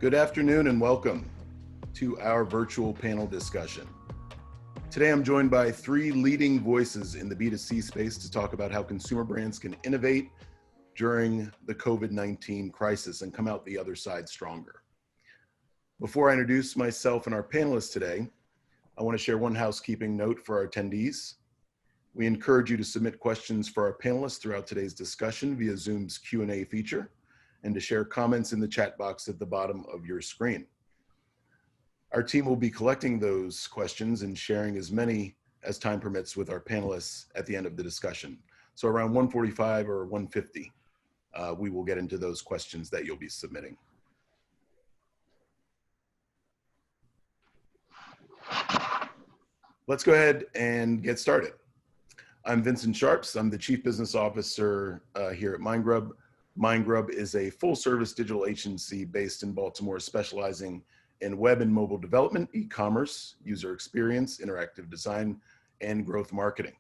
Good afternoon and welcome to our virtual panel discussion. Today I'm joined by three leading voices in the B2C space to talk about how consumer brands can innovate during the COVID-19 crisis and come out the other side stronger. Before I introduce myself and our panelists today, I want to share one housekeeping note for our attendees. We encourage you to submit questions for our panelists throughout today's discussion via Zoom's Q&A feature, and to share comments in the chat box at the bottom of your screen. Our team will be collecting those questions and sharing as many as time permits with our panelists at the end of the discussion. So around 1:45 or 1:50, we will get into those questions that you'll be submitting. Let's go ahead and get started. I'm Vincent Sharps. I'm the Chief Business Officer here at Mindgrub. Mindgrub is a full-service digital agency based in Baltimore, specializing in web and mobile development, e-commerce, user experience, interactive design, and growth marketing.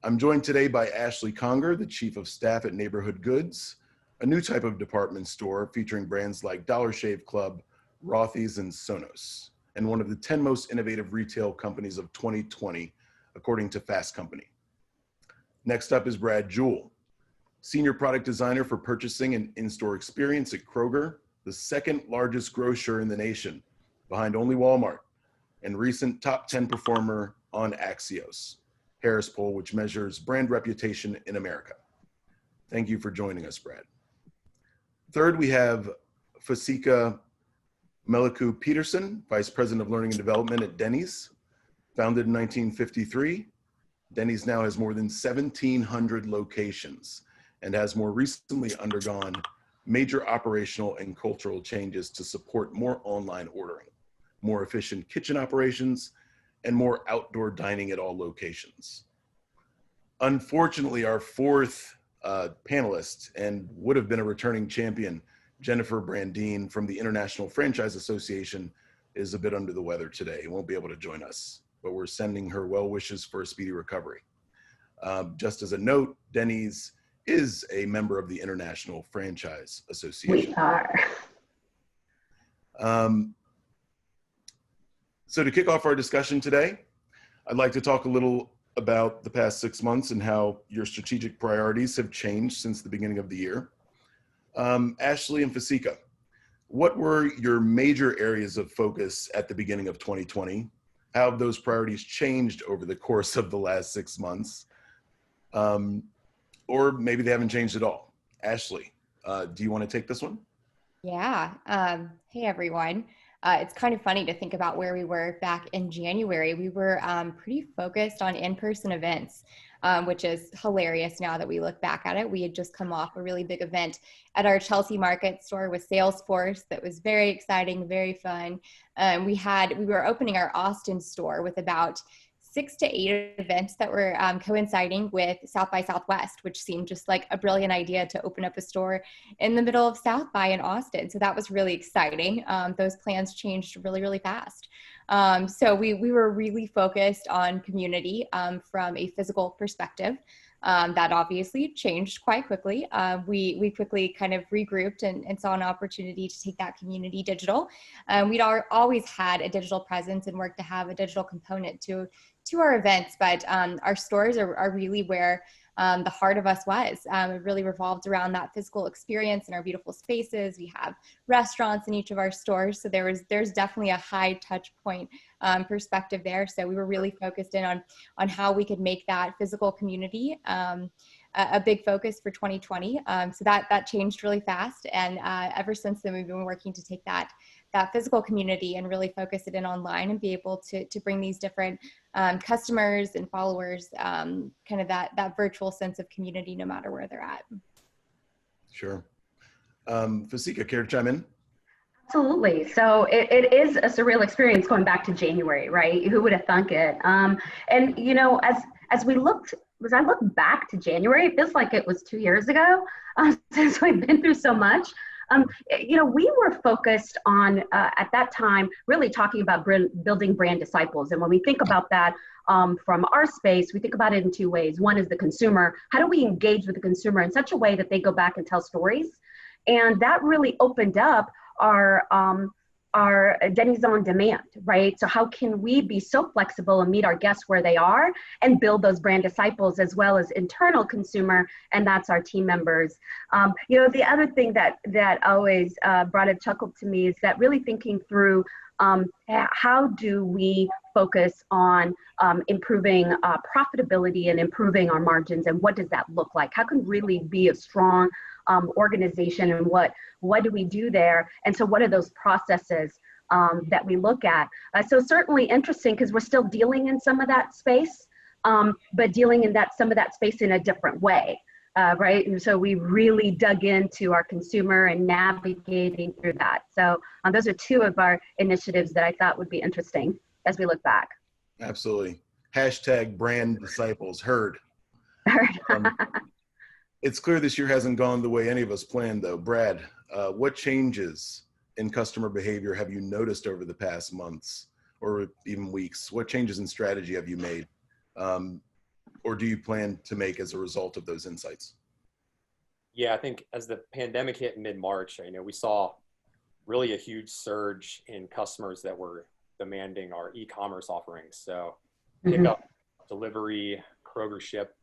I'm joined today by Ashley Conger, the Chief of Staff at Neighborhood Goods, a new type of department store featuring brands like Dollar Shave Club, Rothy's, and Sonos, and one of the 10 most innovative retail companies of 2020, according to Fast Company. Next up is Brad Jewell, Senior Product Designer for Purchasing and In-Store Experience at Kroger, the second largest grocer in the nation, behind only Walmart, and recent top 10 performer on Axios, Harris Poll, which measures brand reputation in America. Thank you for joining us, Brad. Third, we have Fasika Melaku-Peterson, Vice President of Learning and Development at Denny's. Founded in 1953, Denny's now has more than 1,700 locations and has more recently undergone major operational and cultural changes to support more online ordering, more efficient kitchen operations, and more outdoor dining at all locations. Unfortunately, our fourth panelist, and would have been a returning champion, Jennifer Brandine from the International Franchise Association, is a bit under the weather today. Won't be able to join us, but we're sending her well wishes for a speedy recovery. Just as a note, Denny's is a member of the International Franchise Association. We are. So to kick off our discussion today, I'd like to talk a little about the past 6 months and how your strategic priorities have changed since the beginning of the year. Ashley and Fasika, what were your major areas of focus at the beginning of 2020? How have those priorities changed over the course of the last 6 months? Or maybe they haven't changed at all. Ashley, do you want to take this one? Yeah. Hey, everyone. It's kind of funny to think about where we were back in January. We were pretty focused on in-person events, which is hilarious now that we look back at it. We had just come off a really big event at our Chelsea Market store with Salesforce that was very exciting, very fun. We were opening our Austin store with about 6 to 8 events that were coinciding with South by Southwest, which seemed just like a brilliant idea to open up a store in the middle of South by in Austin. So that was really exciting. Those plans changed really, really fast. So we were really focused on community from a physical perspective. That obviously changed quite quickly. We quickly kind of regrouped and saw an opportunity to take that community digital. We'd always had a digital presence and worked to have a digital component to our events, but our stores are really where the heart of us was. It really revolved around that physical experience in our beautiful spaces. We have restaurants in each of our stores, so there's definitely a high touch point perspective there. So we were really focused in on how we could make that physical community a big focus for 2020. So that changed really fast, and ever since then we've been working to take that physical community and really focus it in online and be able to bring these different customers and followers kind of that virtual sense of community no matter where they're at. Sure. Fasika, care to chime in? Absolutely. So it is a surreal experience going back to January, right? Who would have thunk it? And you know, as I look back to January, it feels like it was 2 years ago since we've been through so much. You know, we were focused on, at that time, really talking about building brand disciples. And when we think about that from our space, we think about it in two ways. One is the consumer. How do we engage with the consumer in such a way that they go back and tell stories? And that really opened up our Denny's on demand, right? So how can we be so flexible and meet our guests where they are and build those brand disciples as well as internal consumer, and that's our team members. The other thing that always brought a chuckle to me is that really thinking through how do we focus on improving profitability and improving our margins, and what does that look like? How can we really be a strong organization, and what do we do there? And so what are those processes that we look at? So certainly interesting, because we're still dealing in some of that space, but dealing in some of that space in a different way, right? And so we really dug into our consumer and navigating through that. So those are two of our initiatives that I thought would be interesting as we look back. Absolutely. Hashtag brand disciples heard. It's clear this year hasn't gone the way any of us planned, though. Brad, what changes in customer behavior have you noticed over the past months or even weeks? What changes in strategy have you made, or do you plan to make as a result of those insights? Yeah, I think as the pandemic hit in mid-March, we saw really a huge surge in customers that were demanding our e-commerce offerings. So pickup, delivery, Kroger ship.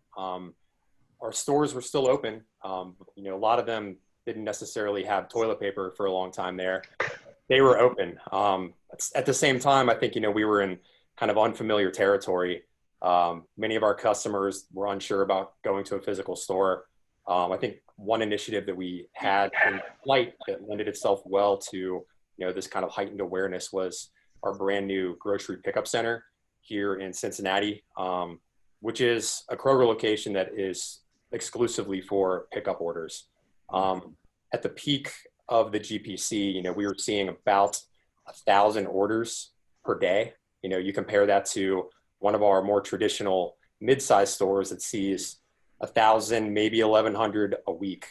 Our stores were still open. A lot of them didn't necessarily have toilet paper for a long time there. They were open. At the same time, I think, we were in kind of unfamiliar territory. Many of our customers were unsure about going to a physical store. I think one initiative that we had in flight that lended itself well to, this kind of heightened awareness was our brand new grocery pickup center here in Cincinnati, which is a Kroger location that is exclusively for pickup orders. At the peak of the GPC, we were seeing about 1,000 orders per day. You compare that to one of our more traditional mid-sized stores that sees 1,000, maybe 1,100 a week.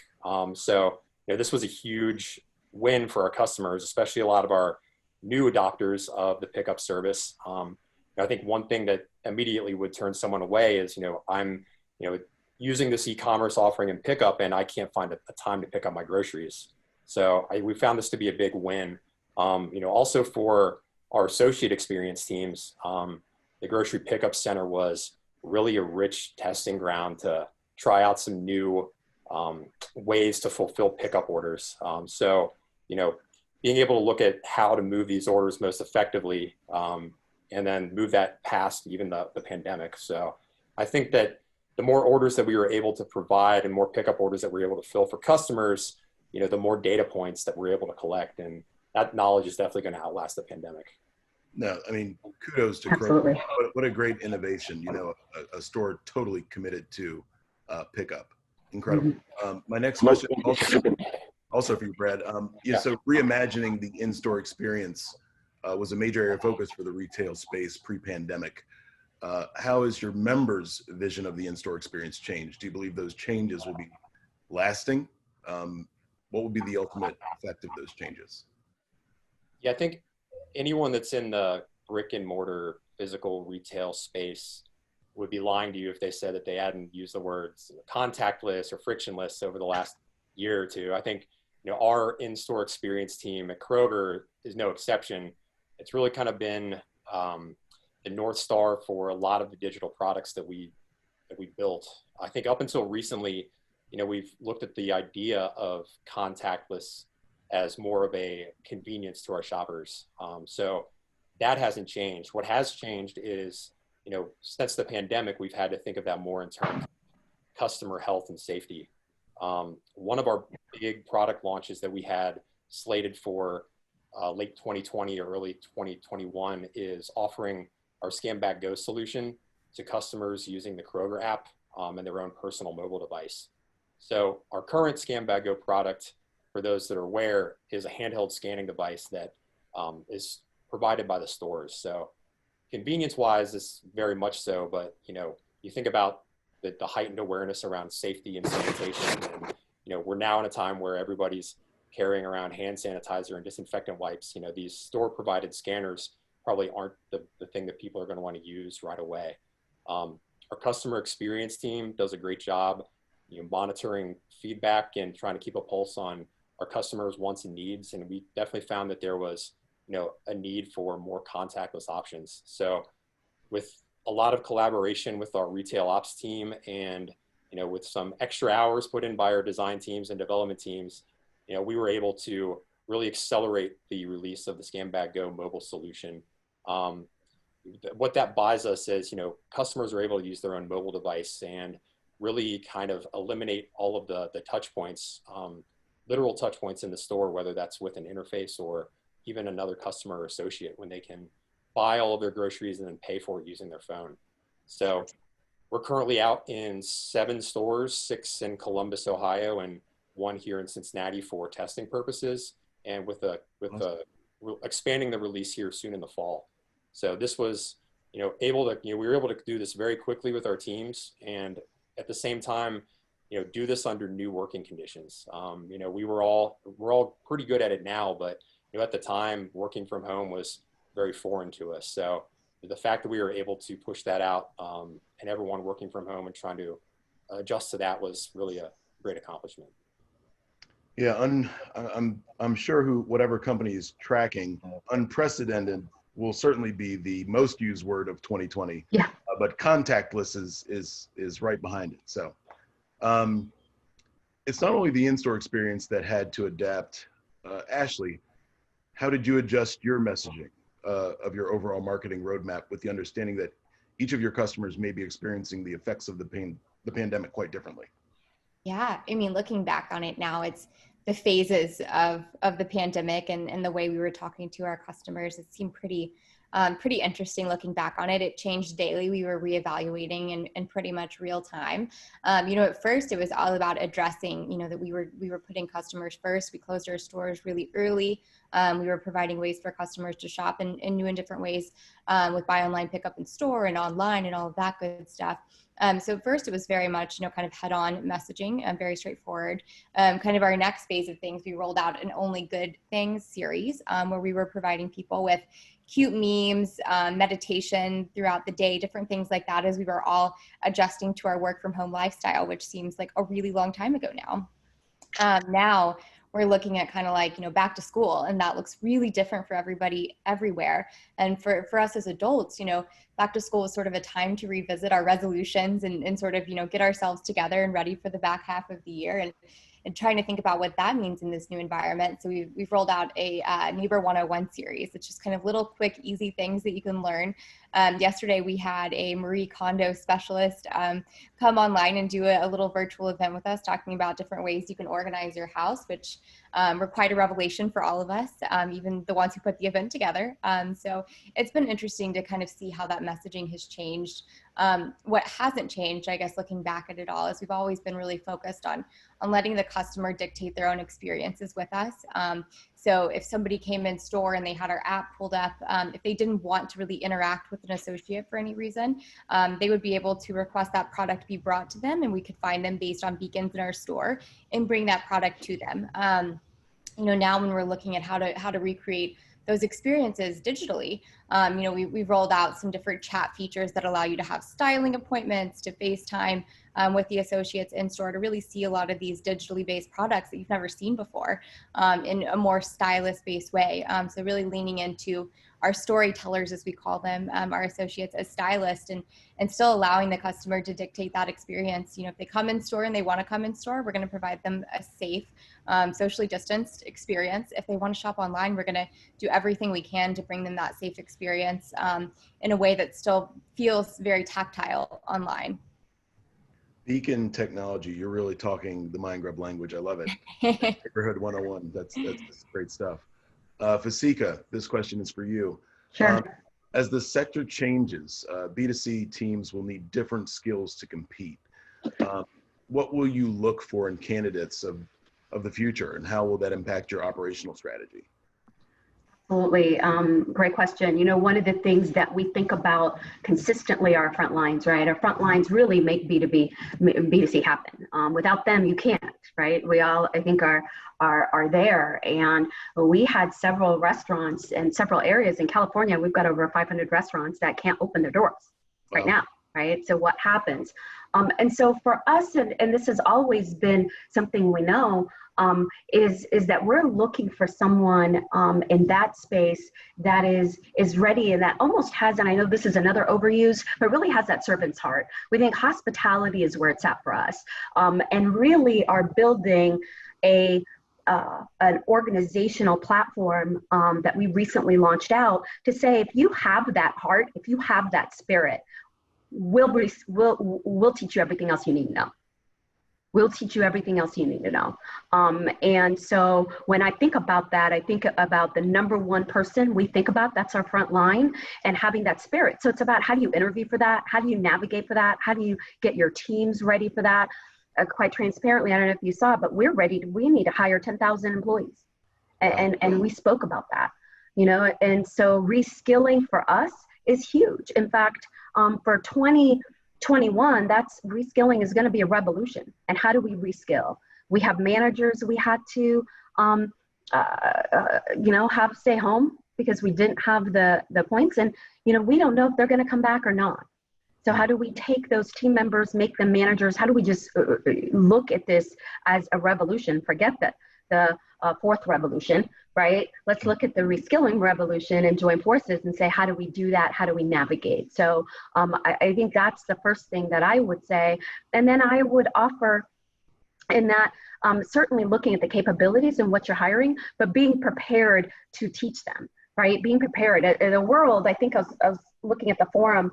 So this was a huge win for our customers, especially a lot of our new adopters of the pickup service. I think one thing that immediately would turn someone away is, I'm, using this e-commerce offering and pickup, and I can't find a time to pick up my groceries. So we found this to be a big win. Also for our associate experience teams, the grocery pickup center was really a rich testing ground to try out some new ways to fulfill pickup orders. So, being able to look at how to move these orders most effectively, and then move that past even the pandemic. So I think that the more orders that we were able to provide and more pickup orders that we were able to fill for customers, the more data points that we're able to collect. And that knowledge is definitely going to outlast the pandemic. No, I mean, kudos to Absolutely. Kroger. What a great innovation, a store totally committed to pickup. Incredible. My next question also for you, Brad. So reimagining the in-store experience was a major area of focus for the retail space pre-pandemic. How has your members' vision of the in-store experience changed? Do you believe those changes will be lasting? What would be the ultimate effect of those changes? Yeah, I think anyone that's in the brick and mortar physical retail space would be lying to you if they said that they hadn't used the words contactless or frictionless over the last year or two. I think, our in-store experience team at Kroger is no exception. It's really kind of been the North Star for a lot of the digital products that we built. I think up until recently, we've looked at the idea of contactless as more of a convenience to our shoppers. So that hasn't changed. What has changed is, since the pandemic, we've had to think of that more in terms of customer health and safety. One of our big product launches that we had slated for late 2020 or early 2021 is offering our Scan Bag Go solution to customers using the Kroger app and their own personal mobile device. So our current Scan Bag Go product, for those that are aware, is a handheld scanning device that is provided by the stores. So convenience-wise, it's very much so, but you think about the heightened awareness around safety and sanitation, and we're now in a time where everybody's carrying around hand sanitizer and disinfectant wipes. These store-provided scanners probably aren't the thing that people are going to want to use right away. Our customer experience team does a great job monitoring feedback and trying to keep a pulse on our customers' wants and needs. And we definitely found that there was, a need for more contactless options. So with a lot of collaboration with our retail ops team and, with some extra hours put in by our design teams and development teams, we were able to really accelerate the release of the Scan Bag Go mobile solution. What that buys us is, customers are able to use their own mobile device and really kind of eliminate all of the touch points, literal touch points in the store, whether that's with an interface or even another customer or associate, when they can buy all of their groceries and then pay for it using their phone. So we're currently out in 7 stores, 6 in Columbus, Ohio, and 1 here in Cincinnati for testing purposes, and with expanding the release here soon in the fall. So this was, we were able to do this very quickly with our teams, and at the same time, do this under new working conditions. We're all pretty good at it now, but at the time, working from home was very foreign to us. So the fact that we were able to push that out, and everyone working from home and trying to adjust to that was really a great accomplishment. Yeah, I'm sure whatever company is tracking, unprecedented will certainly be the most used word of 2020. Yeah. But contactless is right behind it. So it's not only the in-store experience that had to adapt. Ashley, how did you adjust your messaging of your overall marketing roadmap with the understanding that each of your customers may be experiencing the effects of the pandemic quite differently? Yeah, I mean, looking back on it now, it's the phases of the pandemic and the way we were talking to our customers. It seemed pretty interesting looking back on it. It changed daily. We were reevaluating in pretty much real time. At first it was all about addressing, that we were putting customers first. We closed our stores really early. We were providing ways for customers to shop in new and different ways, with buy online, pick up in store and online and all of that good stuff. So at first it was very much, kind of head-on messaging, very straightforward. Kind of our next phase of things, we rolled out an Only Good Things series, where we were providing people with cute memes, meditation throughout the day, different things like that, as we were all adjusting to our work from home lifestyle, which seems like a really long time ago now. Now we're looking at kind of like, back to school, and that looks really different for everybody everywhere. And for us as adults, back to school was sort of a time to revisit our resolutions and sort of, get ourselves together and ready for the back half of the year, and trying to think about what that means in this new environment. So we've rolled out a Neighbor 101 series. It's just kind of little quick, easy things that you can learn. Yesterday we had a Marie Kondo specialist come online and do a little virtual event with us, talking about different ways you can organize your house, which were quite a revelation for all of us, even the ones who put the event together. So it's been interesting to kind of see how that messaging has changed. What hasn't changed, I guess, looking back at it all, is we've always been really focused on letting the customer dictate their own experiences with us. So if somebody came in store and they had our app pulled up, if they didn't want to really interact with an associate for any reason, they would be able to request that product be brought to them, and we could find them based on beacons in our store and bring that product to them. Now when we're looking at how to recreate those experiences digitally, we've rolled out some different chat features that allow you to have styling appointments, to FaceTime with the associates in store, to really see a lot of these digitally based products that you've never seen before in a more stylist based way. So really leaning into our storytellers, as we call them, our associates as stylists, and still allowing the customer to dictate that experience. If they come in store and they want to come in store, we're going to provide them a safe, socially distanced experience. If they want to shop online, we're going to do everything we can to bring them that safe experience in a way that still feels very tactile online. Beacon technology, you're really talking the Mindgrub language. I love it. Neighborhood 101, that's great stuff. Fasika, this question is for you. Sure. As the sector changes, B2C teams will need different skills to compete. What will you look for in candidates of the future, and how will that impact your operational strategy? Absolutely. Great question. One of the things that we think about consistently are our front lines, right? Our front lines really make B2C happen. Without them, you can't, right? We all, I think, are there. And we had several restaurants in several areas in California. We've got over 500 restaurants that can't open their doors right now, right? So what happens? And so for us, and this has always been something we know, is that we're looking for someone in that space that is ready and that almost has, and I know this is another overuse, but really has that servant's heart. We think hospitality is where it's at for us, and really are building an organizational platform that we recently launched out to say, if you have that heart, if you have that spirit, we'll teach you everything else you need to know. We'll teach you everything else you need to know. And so when I think about that, I think about the number one person we think about, that's our front line, and having that spirit. So it's about, how do you interview for that? How do you navigate for that? How do you get your teams ready for that? Quite transparently, I don't know if you saw, but we need to hire 10,000 employees. And we spoke about that, and so reskilling for us is huge. In fact, for 2021, that's reskilling is going to be a revolution. And how do we reskill? We have managers we had to, have stay home because we didn't have the points. And, we don't know if they're going to come back or not. So how do we take those team members, make them managers? How do we just look at this as a revolution? Forget the fourth revolution, right? Let's look at the reskilling revolution and join forces and say, how do we do that? How do we navigate? So I think that's the first thing that I would say. And then I would offer in that, certainly looking at the capabilities and what you're hiring, but being prepared to teach them, right? Being prepared. In the world, I think I was looking at the forum,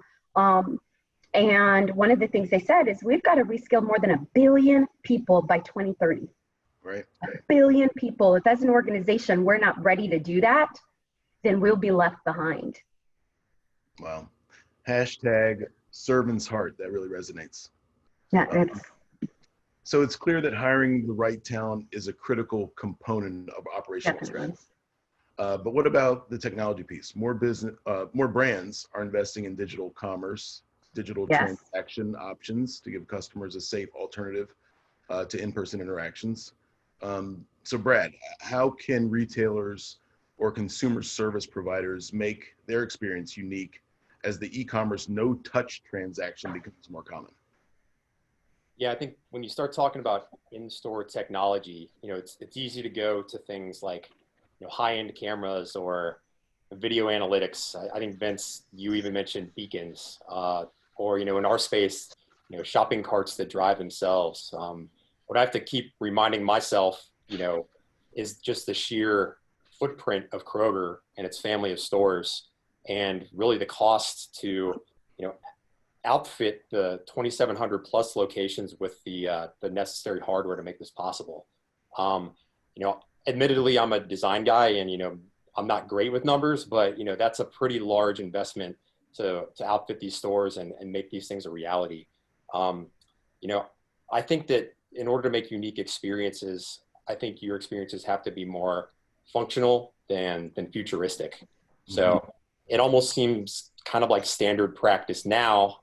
and one of the things they said is we've got to reskill more than 1 billion people by 2030. Right. 1 billion people. If as an organization we're not ready to do that, then we'll be left behind. Wow. Hashtag servant's heart. That really resonates. Yeah, So it's clear that hiring the right talent is a critical component of operational strategy. But what about the technology piece? More brands are investing in digital commerce, digital transaction options to give customers a safe alternative to in-person interactions. So Brad, how can retailers or consumer service providers make their experience unique as the e-commerce no-touch transaction becomes more common? Yeah, I think when you start talking about in-store technology, it's easy to go to things like high-end cameras or video analytics. I think Vince, you even mentioned beacons, or in our space, shopping carts that drive themselves. What I have to keep reminding myself, is just the sheer footprint of Kroger and its family of stores, and really the cost to, outfit the 2,700 plus locations with the necessary hardware to make this possible. Admittedly, I'm a design guy, and I'm not great with numbers, but that's a pretty large investment to outfit these stores and make these things a reality. I think that in order to make unique experiences, I think your experiences have to be more functional than futuristic. Mm-hmm. So it almost seems kind of like standard practice now,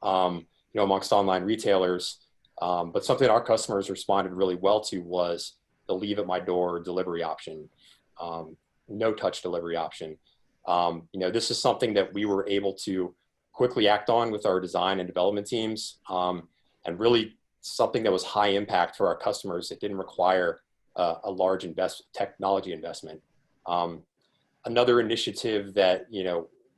amongst online retailers. But something our customers responded really well to was the leave at my door delivery option, no touch delivery option. This is something that we were able to quickly act on with our design and development teams, and really something that was high impact for our customers. It didn't require a large technology investment. Another initiative that,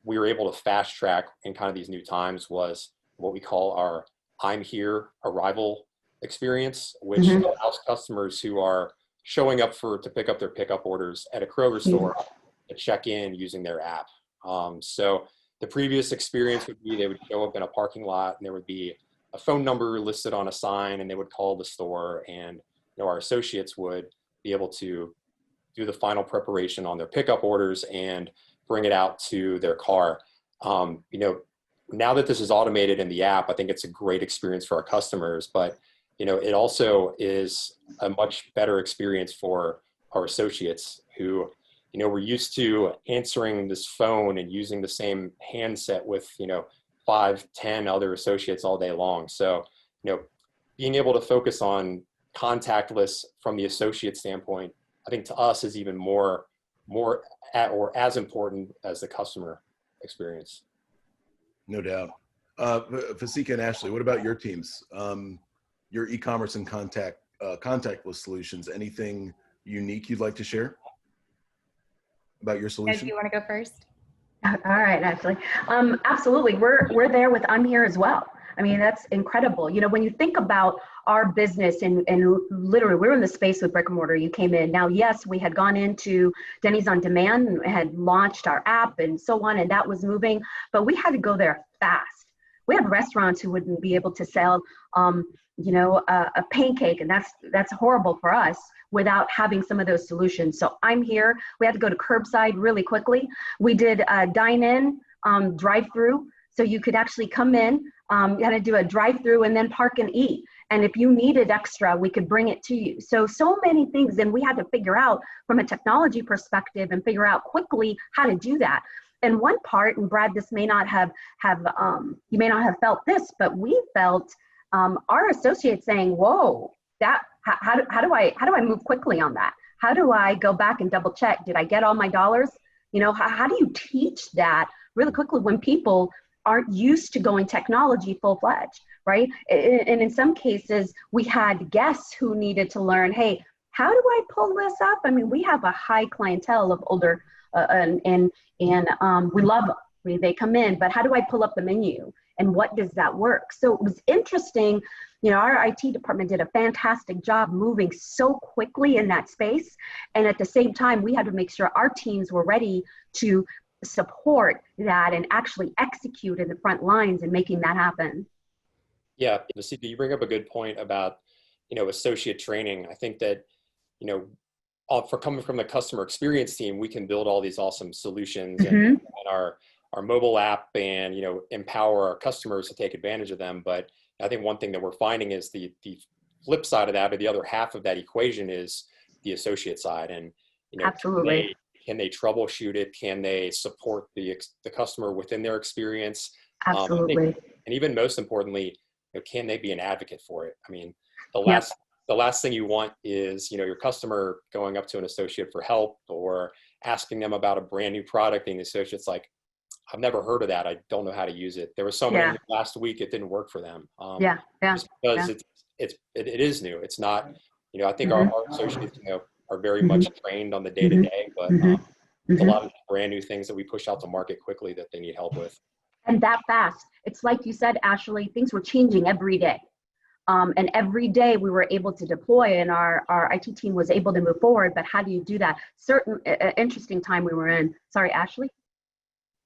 we were able to fast track in kind of these new times was what we call our I'm Here arrival experience, which allows customers who are showing up to pick up their pickup orders at a Kroger store to check in using their app. So the previous experience would be they would show up in a parking lot and there would be a phone number listed on a sign, and they would call the store, and our associates would be able to do the final preparation on their pickup orders and bring it out to their car. Now that this is automated in the app, I think it's a great experience for our customers, but it also is a much better experience for our associates who, we're used to answering this phone and using the same handset with, 5-10 other associates all day long. So, being able to focus on contactless from the associate standpoint, I think to us is even more or as important as the customer experience. No doubt. Fasika and Ashley, what about your teams? Your e-commerce and contactless solutions, anything unique you'd like to share about your solution? Do you want to go first? All right, Ashley. Absolutely. We're there with I'm Here as well. I mean, that's incredible. You know, when you think about our business and literally we're in the space with brick and mortar, you came in. Now, yes, we had gone into Denny's on Demand and had launched our app and so on, and that was moving, but we had to go there fast. We have restaurants who wouldn't be able to sell, a pancake, and that's horrible for us without having some of those solutions. So I'm Here. We had to go to curbside really quickly. We did a dine-in, drive-through, so you could actually come in. You had to do a drive-through and then park and eat. And if you needed extra, we could bring it to you. So many things, and we had to figure out from a technology perspective and figure out quickly how to do that. And one part, and Brad, this may not have you may not have felt this, but we felt our associates saying, "Whoa, how do I move quickly on that? How do I go back and double check? Did I get all my dollars? You know, how do you teach that really quickly when people aren't used to going technology full-fledged, right?" And in some cases, we had guests who needed to learn, hey, how do I pull this up? I mean, we have a high clientele of older, and we love them. They come in, but how do I pull up the menu? And what does that work? So it was interesting. You know, our IT department did a fantastic job moving so quickly in that space. And at the same time, we had to make sure our teams were ready to support that and actually execute in the front lines and making that happen. Yeah, Vasika, you bring up a good point about, associate training. I think that, for coming from the customer experience team, we can build all these awesome solutions and our mobile app and, empower our customers to take advantage of them. But I think one thing that we're finding is the flip side of that, or the other half of that equation, is the associate side. And, Absolutely. Can they troubleshoot it? Can they support the customer within their experience? Absolutely. And even most importantly, can they be an advocate for it? I mean, the last thing you want is, your customer going up to an associate for help or asking them about a brand new product, and the associate's like, I've never heard of that. I don't know how to use it. There was someone in last week, it didn't work for them. Just because it is new. It's not, I think our associates, are very much trained on the day to day, but it's a lot of brand new things that we push out to market quickly that they need help with. And that fast. It's like you said, Ashley, things were changing every day. And every day we were able to deploy, and our IT team was able to move forward. But how do you do that? Interesting time we were in. Sorry, Ashley?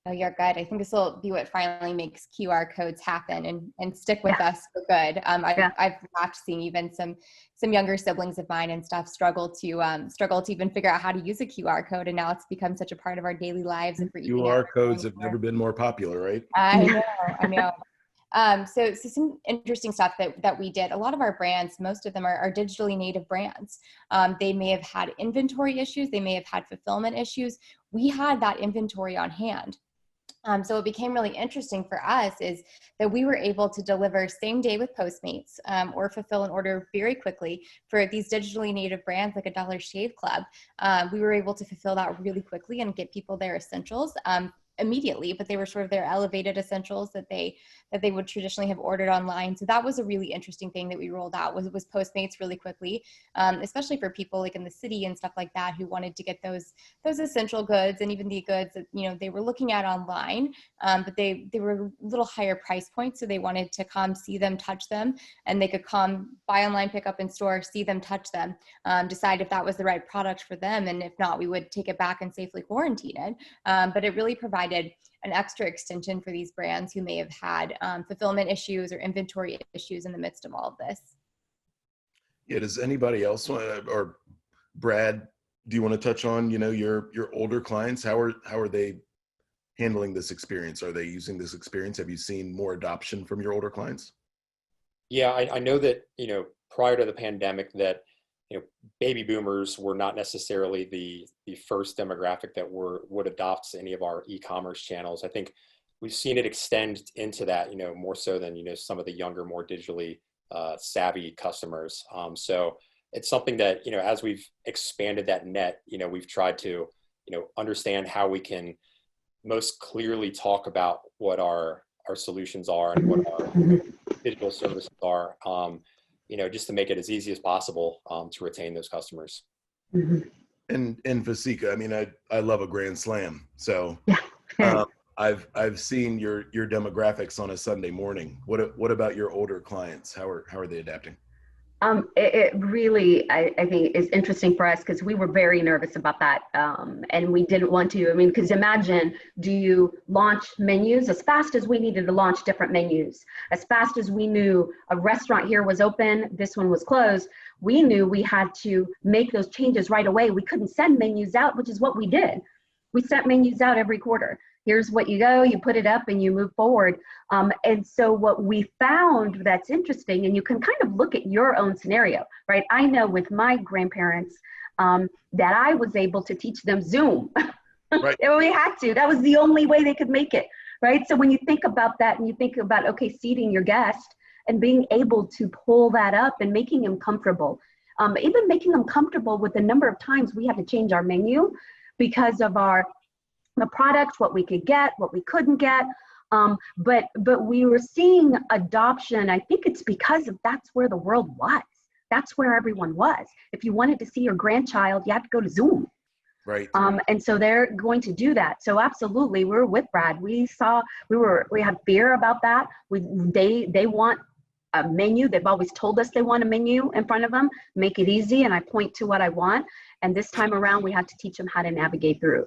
Oh, you're good. I think this will be what finally makes QR codes happen and stick with us for good. I've laughed seeing even some younger siblings of mine and stuff struggle to even figure out how to use a QR code, and now it's become such a part of our daily lives. And for QR codes have never been more popular, right? I know. So some interesting stuff that we did. A lot of our brands, most of them are digitally native brands. They may have had inventory issues. They may have had fulfillment issues. We had that inventory on hand. So what became really interesting for us is that we were able to deliver same day with Postmates or fulfill an order very quickly for these digitally native brands like a Dollar Shave Club. We were able to fulfill that really quickly and get people their essentials immediately, but they were sort of their elevated essentials that they would traditionally have ordered online. So that was a really interesting thing that we rolled out was Postmates really quickly, especially for people like in the city and stuff like that who wanted to get those essential goods and even the goods that they were looking at online, but they were a little higher price points, so they wanted to come see them, touch them, and they could come buy online, pick up in store, see them, touch them, decide if that was the right product for them, and if not, we would take it back and safely quarantine it. But it really provided an extra extension for these brands who may have had fulfillment issues or inventory issues in the midst of all of this. Yeah, does anybody else or Brad, do you want to touch on, your older clients? How are they handling this experience? Are they using this experience? Have you seen more adoption from your older clients? Yeah, I know that, prior to the pandemic that, baby boomers were not necessarily the first demographic that would adopt any of our e-commerce channels. I think we've seen it extend into that, more so than, some of the younger, more digitally savvy customers. So it's something that, as we've expanded that net, we've tried to, understand how we can most clearly talk about what our our solutions are and what our digital services are, just to make it as easy as possible to retain those customers. And Fasika, I mean, I love a grand slam. So I've seen your demographics on a Sunday morning. What about your older clients? How are they adapting? It really, I think, is interesting for us because we were very nervous about that, and we didn't want to. I mean, because imagine, do you launch menus as fast as we needed to launch different menus, as fast as we knew a restaurant here was open, this one was closed. We knew we had to make those changes right away. We couldn't send menus out, which is what we did. We sent menus out every quarter. Here's what you go, you put it up and you move forward. And so what we found that's interesting, and you can kind of look at your own scenario, right? I know with my grandparents that I was able to teach them Zoom. Right. We had to, that was the only way they could make it, right? So when you think about that and you think about, okay, seating your guest and being able to pull that up and making them comfortable, even making them comfortable with the number of times we had to change our menu because of the products, what we could get, what we couldn't get. But we were seeing adoption. I think it's because that's where the world was. That's where everyone was. If you wanted to see your grandchild, you had to go to Zoom. Right. And so they're going to do that. So absolutely, we were with Brad. We had fear about that. They want a menu. They've always told us they want a menu in front of them, make it easy. And I point to what I want. And this time around, we had to teach them how to navigate through.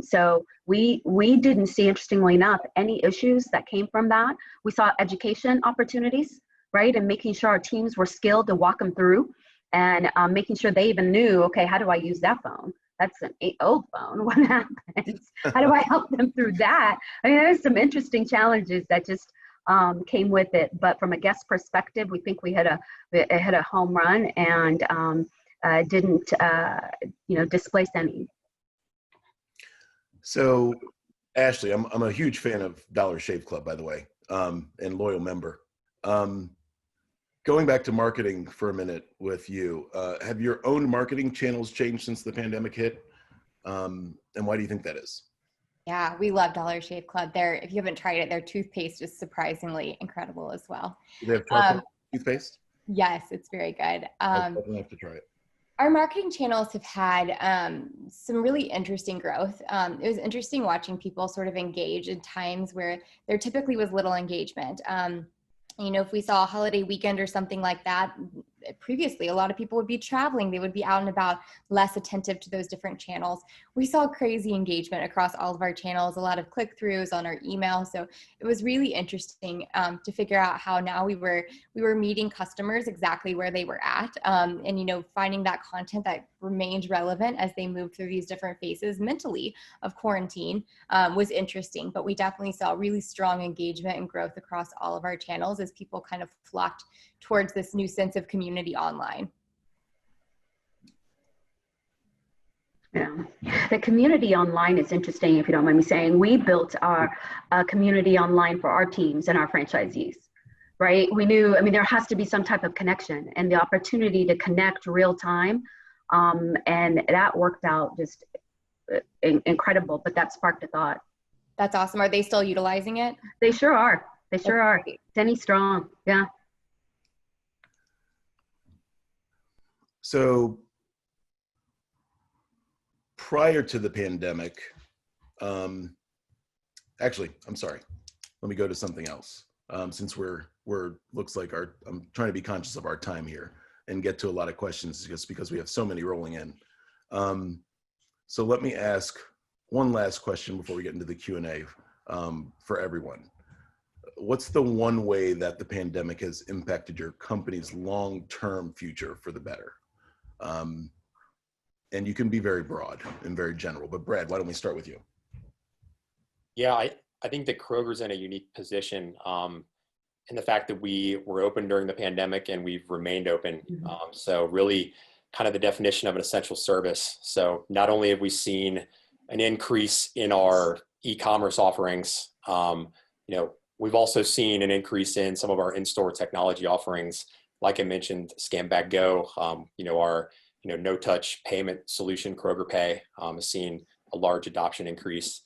So we didn't see, interestingly enough, any issues that came from that. We saw education opportunities, right? And making sure our teams were skilled to walk them through and making sure they even knew, okay, how do I use that phone? That's an old phone. What happens? How do I help them through that? I mean, there's some interesting challenges that just came with it. But from a guest perspective, we think we hit a home run and didn't displace any. So Ashley, I'm a huge fan of Dollar Shave Club, by the way, and loyal member. Going back to marketing for a minute with you, have your own marketing channels changed since the pandemic hit? And why do you think that is? Yeah, we love Dollar Shave Club. If you haven't tried it, their toothpaste is surprisingly incredible as well. Do they have charcoal toothpaste? Yes, it's very good. I'll definitely have to try it. Our marketing channels have had some really interesting growth. It was interesting watching people sort of engage in times where there typically was little engagement. If we saw a holiday weekend or something like that, previously, a lot of people would be traveling. They would be out and about, less attentive to those different channels. We saw crazy engagement across all of our channels, a lot of click-throughs on our email. So it was really interesting to figure out how now we were meeting customers exactly where they were at, and finding that content that remained relevant as they moved through these different phases mentally of quarantine was interesting. But we definitely saw really strong engagement and growth across all of our channels as people kind of flocked towards this new sense of community online. Yeah, the community online is interesting, if you don't mind me saying. We built our community online for our teams and our franchisees, right? We knew, there has to be some type of connection and the opportunity to connect real time. And that worked out just incredible, but that sparked a thought. That's awesome. Are they still utilizing it? They sure are. They sure are. Denny strong. Yeah. So prior to the pandemic, actually, I'm sorry. Let me go to something else. Since looks like I'm trying to be conscious of our time here and get to a lot of questions just because we have so many rolling in. So let me ask one last question before we get into the Q&A for everyone. What's the one way that the pandemic has impacted your company's long-term future for the better? And you can be very broad and very general, but Brad, why don't we start with you? Yeah, I think that Kroger's in a unique position in the fact that we were open during the pandemic and we've remained open. So really kind of the definition of an essential service. So not only have we seen an increase in our e-commerce offerings, we've also seen an increase in some of our in-store technology offerings. Like I mentioned, Scan Bag Go, our no-touch payment solution, Kroger Pay, has seen a large adoption increase.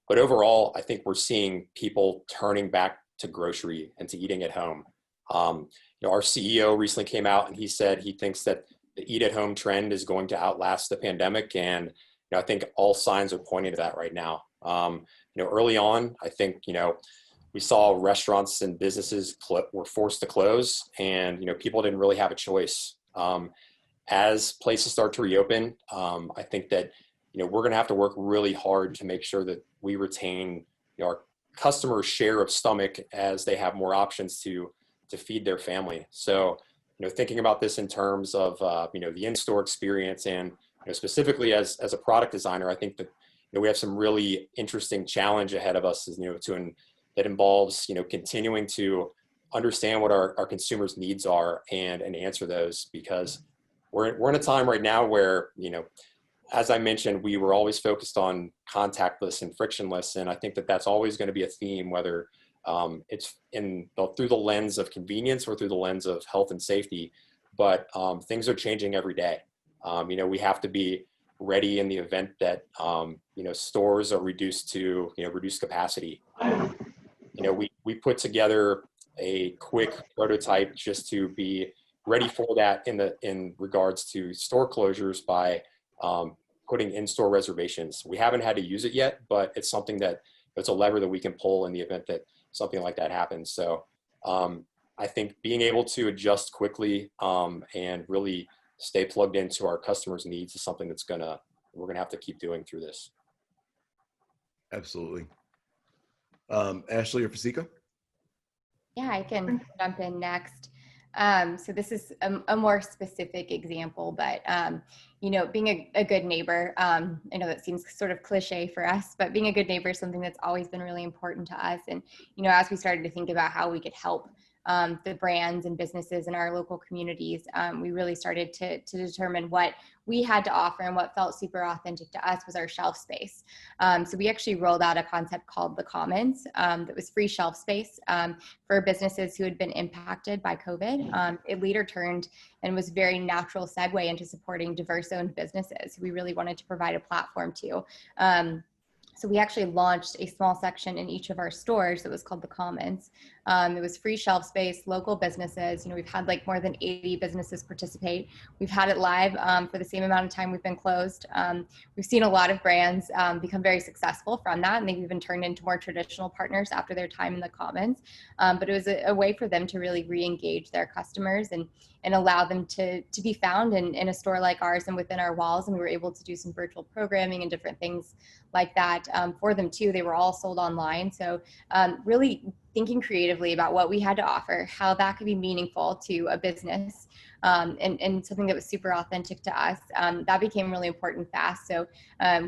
But overall, I think we're seeing people turning back to grocery and to eating at home. Our CEO recently came out and he said he thinks that the eat at home trend is going to outlast the pandemic. And I think all signs are pointing to that right now. Early on, I think, we saw restaurants and businesses were forced to close, and, people didn't really have a choice. As places start to reopen, I think that, we're going to have to work really hard to make sure that we retain our customers' share of stomach as they have more options to feed their family. So, thinking about this in terms of, the in-store experience and, specifically as a product designer, I think that, we have some really interesting challenge ahead of us, that involves, continuing to understand what our consumers' needs are and answer those, because we're in a time right now where, as I mentioned, we were always focused on contactless and frictionless. And I think that that's always going to be a theme, whether it's through the lens of convenience or through the lens of health and safety. But things are changing every day. We have to be ready in the event that, stores are reduced to, reduced capacity. We put together a quick prototype just to be ready for that in regards to store closures by putting in-store reservations. We haven't had to use it yet, but it's something it's a lever that we can pull in the event that something like that happens. So I think being able to adjust quickly and really stay plugged into our customers' needs is something we're gonna have to keep doing through this. Absolutely. Ashley or Fasika? Yeah, I can jump in next. So this is a more specific example, but, being a good neighbor, I know that seems sort of cliche for us, but being a good neighbor is something that's always been really important to us. And, as we started to think about how we could help the brands and businesses in our local communities, we really started to determine what we had to offer, and what felt super authentic to us was our shelf space. So we actually rolled out a concept called the Commons that was free shelf space for businesses who had been impacted by COVID. It later turned and was a very natural segue into supporting diverse-owned businesses. We really wanted to provide a platform to. So we actually launched a small section in each of our stores that was called the Commons. It was free shelf space, local businesses. We've had like more than 80 businesses participate. We've had it live for the same amount of time we've been closed. We've seen a lot of brands become very successful from that, and they've even turned into more traditional partners after their time in the Commons. But it was a way for them to really re-engage their customers and allow them to be found in a store like ours and within our walls. And we were able to do some virtual programming and different things like that for them too. They were all sold online. So really thinking creatively about what we had to offer, how that could be meaningful to a business, and something that was super authentic to us. That became really important fast. So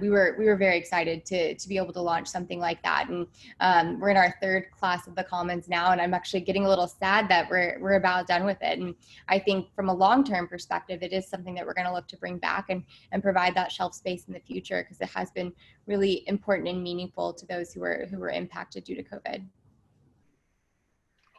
we were very excited to be able to launch something like that. And we're in our third class of the Commons now, and I'm actually getting a little sad that we're about done with it. And I think from a long-term perspective, it is something that we're going to look to bring back and provide that shelf space in the future, because it has been really important and meaningful to those who were impacted due to COVID.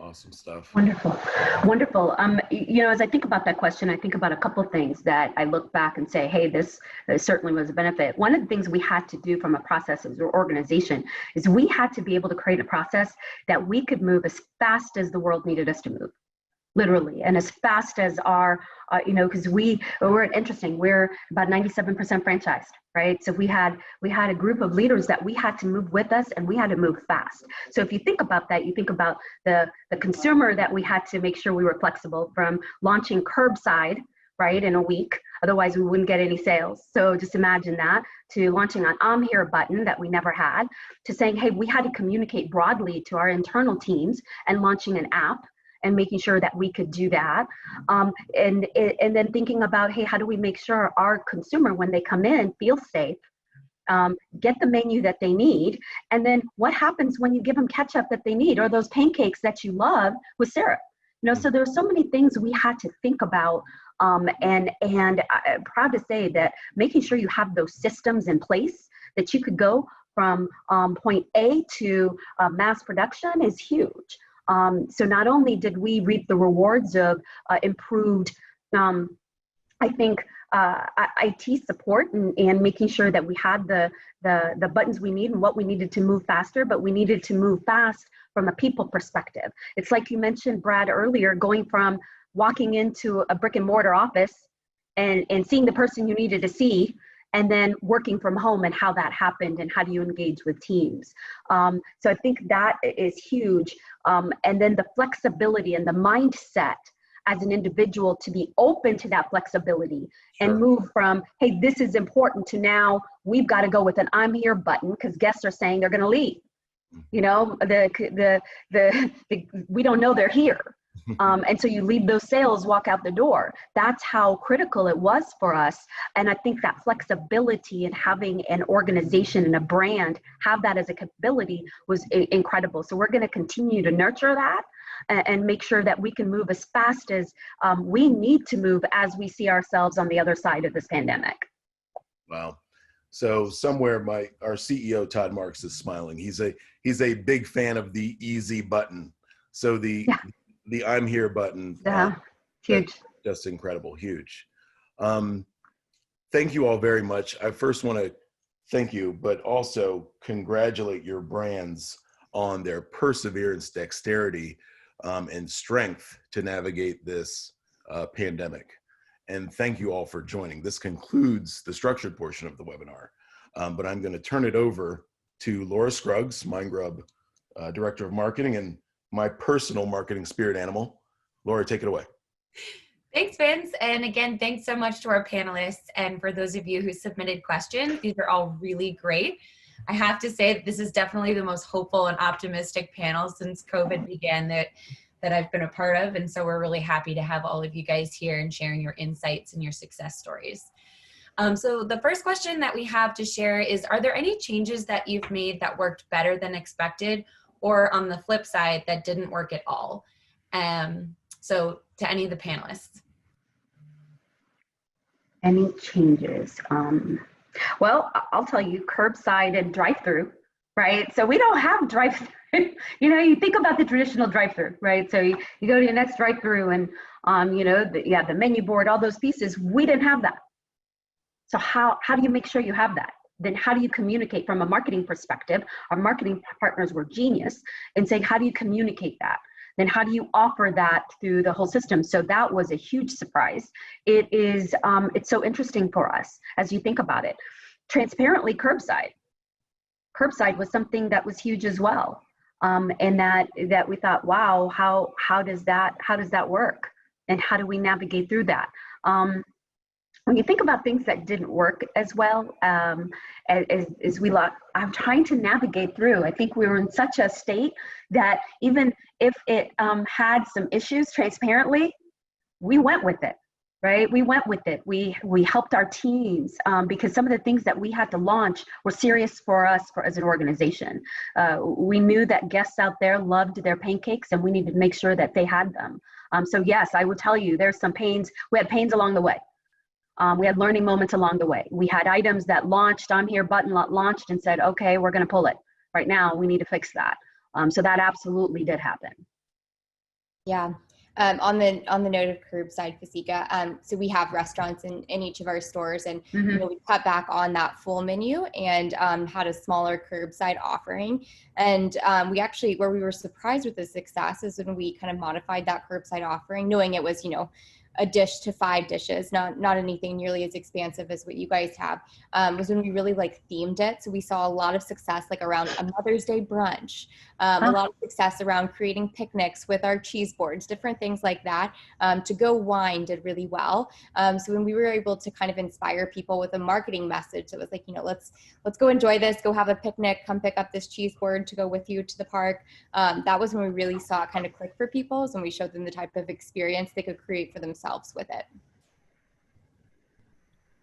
Awesome stuff. Wonderful. Wonderful. As I think about that question, I think about a couple of things that I look back and say, hey, this certainly was a benefit. One of the things we had to do from a process or organization is we had to be able to create a process that we could move as fast as the world needed us to move. Literally, and as fast as our, because we're interesting, we're about 97% franchised, right? So we had a group of leaders that we had to move with us, and we had to move fast. So if you think about that, you think about the consumer that we had to make sure we were flexible, from launching curbside, right, in a week, otherwise we wouldn't get any sales. So just imagine that, to launching an I'm Here button that we never had, to saying, hey, we had to communicate broadly to our internal teams and launching an app and making sure that we could do that. And then thinking about, hey, how do we make sure our consumer, when they come in, feels safe, get the menu that they need, and then what happens when you give them ketchup that they need, or those pancakes that you love with syrup? So there's so many things we had to think about, and I'm proud to say that making sure you have those systems in place that you could go from point A to mass production is huge. So not only did we reap the rewards of improved I think IT support and making sure that we had the buttons we need and what we needed to move faster, but we needed to move fast from a people perspective. It's like you mentioned, Brad, earlier, going from walking into a brick and mortar office and seeing the person you needed to see, and then working from home and how that happened and how do you engage with teams. So I think that is huge. And then the flexibility and the mindset as an individual to be open to that flexibility and move from, hey, this is important, to now we've got to go with an I'm here button because guests are saying they're going to leave. You know, we don't know they're here. And so you leave those sales, walk out the door. That's how critical it was for us. And I think that flexibility and having an organization and a brand have that as a capability was incredible. So we're going to continue to nurture that and make sure that we can move as fast as we need to move as we see ourselves on the other side of this pandemic. Wow. So somewhere our CEO, Todd Marks, is smiling. He's a big fan of the easy button. So the I'm here button. Huge. Just incredible. Huge. Thank you all very much. I first want to thank you, but also congratulate your brands on their perseverance, dexterity, and strength to navigate this pandemic. And thank you all for joining. This concludes the structured portion of the webinar, but I'm going to turn it over to Laura Scruggs, Mindgrub Director of Marketing and my personal marketing spirit animal. Laura, take it away. Thanks, Vince. And again, thanks so much to our panelists. And for those of you who submitted questions, these are all really great. I have to say that this is definitely the most hopeful and optimistic panel since COVID began that I've been a part of. And so we're really happy to have all of you guys here and sharing your insights and your success stories. So the first question that we have to share is, are there any changes that you've made that worked better than expected, or on the flip side, that didn't work at all? So to any of the panelists. Any changes? Well, I'll tell you, curbside and drive-through, right? So we don't have drive-through. You know, you think about the traditional drive-through, right? So you go to your next drive-through and, you know, the menu board, all those pieces, we didn't have that. So how do you make sure you have that? Then how do you communicate from a marketing perspective? Our marketing partners were genius in saying, how do you communicate that? Then how do you offer that through the whole system? So that was a huge surprise. It's so interesting for us as you think about it. Transparently, curbside was something that was huge as well. And that we thought, wow, how does that work? And how do we navigate through that? When you think about things that didn't work as well, I'm trying to navigate through. I think we were in such a state that even if it had some issues transparently, we went with it, right? We went with it. We helped our teams because some of the things that we had to launch were serious for us as an organization. We knew that guests out there loved their pancakes, and we needed to make sure that they had them. So yes, I will tell you, there's some pains. We had pains along the way. We had learning moments along the way. We had items that launched, I'm here button launched and said, okay, we're going to pull it. Right now, we need to fix that. So that absolutely did happen. Yeah. On the note of curbside, Fasika, so we have restaurants in each of our stores, and you know, we cut back on that full menu and had a smaller curbside offering. And we actually, where we were surprised with the success is when we kind of modified that curbside offering, knowing it was, you know, a dish to 5 dishes, not anything nearly as expansive as what you guys have, was when we really themed it. So we saw a lot of success around a Mother's Day brunch, a lot of success around creating picnics with our cheese boards, different things like that. To go wine did really well. So when we were able to kind of inspire people with a marketing message that was you know, let's go enjoy this, go have a picnic, come pick up this cheese board to go with you to the park. That was when we really saw it kind of click for people, and we showed them the type of experience they could create for themselves with it.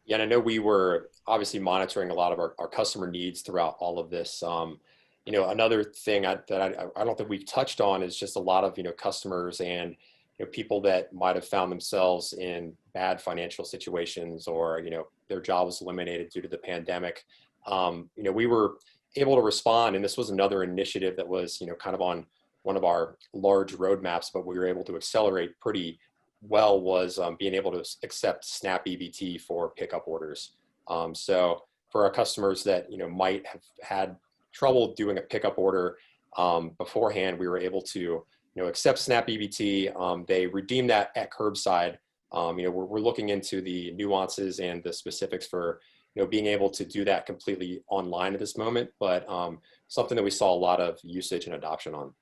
Yeah, and I know we were obviously monitoring a lot of our customer needs throughout all of this. You know, another thing that I don't think we've touched on is just a lot of, you know, customers and, you know, people that might have found themselves in bad financial situations, or, you know, their job was eliminated due to the pandemic. You know, we were able to respond, and this was another initiative that was, you know, kind of on one of our large roadmaps, but we were able to accelerate pretty well was being able to accept Snap EBT for pickup orders. So for our customers that might have had trouble doing a pickup order beforehand, we were able to accept Snap EBT. They redeem that at curbside. We're looking into the nuances and the specifics for being able to do that completely online at this moment, but something that we saw a lot of usage and adoption on.